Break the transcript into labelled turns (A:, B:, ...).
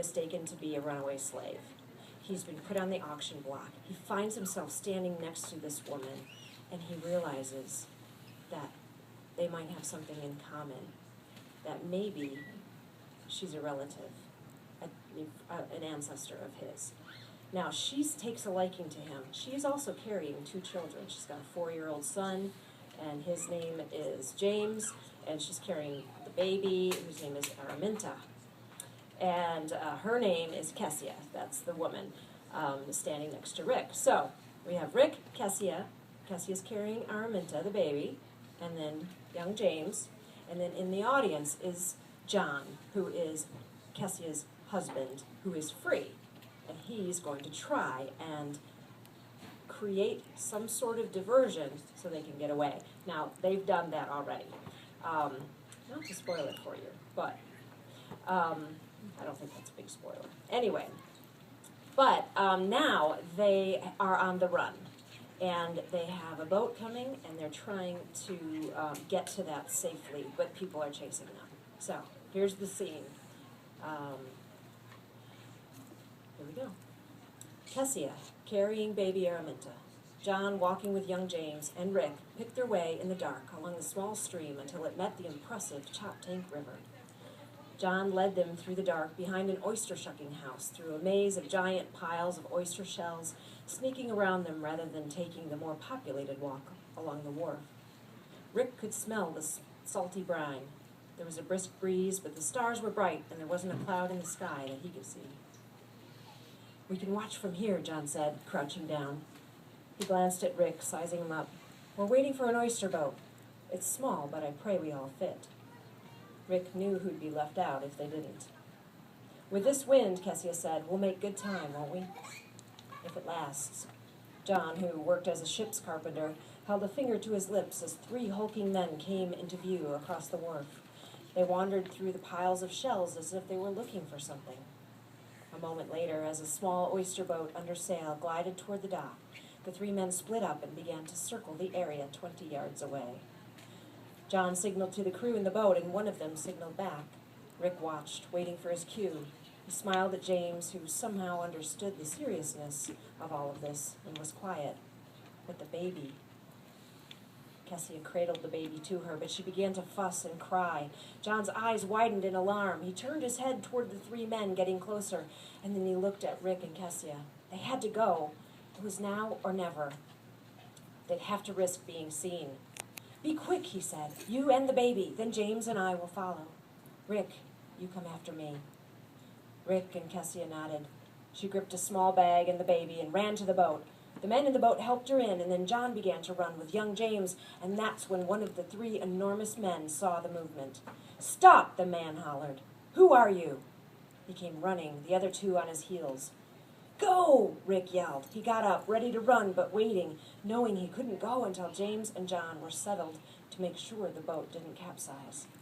A: mistaken to be a runaway slave. He's been put on the auction block. He finds himself standing next to this woman, and he realizes that they might have something in common, that maybe she's a relative, an ancestor of his. Now, she takes a liking to him. She is also carrying 2 children. She's got a 4-year-old son, and his name is James, and she's carrying the baby, whose name is Araminta. And her name is Kessia. That's the woman standing next to Rick. So, we have Rick, Kessia. Kessia's carrying Araminta, the baby, and then young James. And then in the audience is John, who is Kessia's husband, who is free. And he's going to try and create some sort of diversion so they can get away. Now, they've done that already. Not to spoil it for you, but I don't think that's a big spoiler. Anyway, but now they are on the run. And they have a boat coming, and they're trying to get to that safely, but people are chasing them. So, here's the scene. Here we go. Kessia, carrying baby Araminta. John, walking with young James, and Rick picked their way in the dark along the small stream until it met the impressive Choptank River. John led them through the dark behind an oyster-shucking house, through a maze of giant piles of oyster shells, sneaking around them rather than taking the more populated walk along the wharf. Rick could smell the salty brine. There was a brisk breeze, but the stars were bright, and there wasn't a cloud in the sky that he could see. "We can watch from here," John said, crouching down. He glanced at Rick, sizing him up. "We're waiting for an oyster boat. It's small, but I pray we all fit." Rick knew who'd be left out if they didn't. "With this wind," Kessia said, "we'll make good time, won't we? If it lasts." John, who worked as a ship's carpenter, held a finger to his lips as 3 hulking men came into view across the wharf. They wandered through the piles of shells as if they were looking for something. A moment later, as a small oyster boat under sail glided toward the dock, the 3 men split up and began to circle the area 20 yards away. John signaled to the crew in the boat, and one of them signaled back. Rick watched, waiting for his cue. He smiled at James, who somehow understood the seriousness of all of this and was quiet. But the baby... Kessia cradled the baby to her, but she began to fuss and cry. John's eyes widened in alarm. He turned his head toward the 3 men getting closer, and then he looked at Rick and Kessia. They had to go. It was now or never. They'd have to risk being seen. "Be quick," he said. "You and the baby. Then James and I will follow. Rick, you come after me." Rick and Kessia nodded. She gripped a small bag and the baby and ran to the boat. The men in the boat helped her in, and then John began to run with young James, and that's when one of the 3 enormous men saw the movement. "Stop!" the man hollered. "Who are you?" He came running, the other 2 on his heels. "Go!" Rick yelled. He got up, ready to run, but waiting, knowing he couldn't go until James and John were settled to make sure the boat didn't capsize.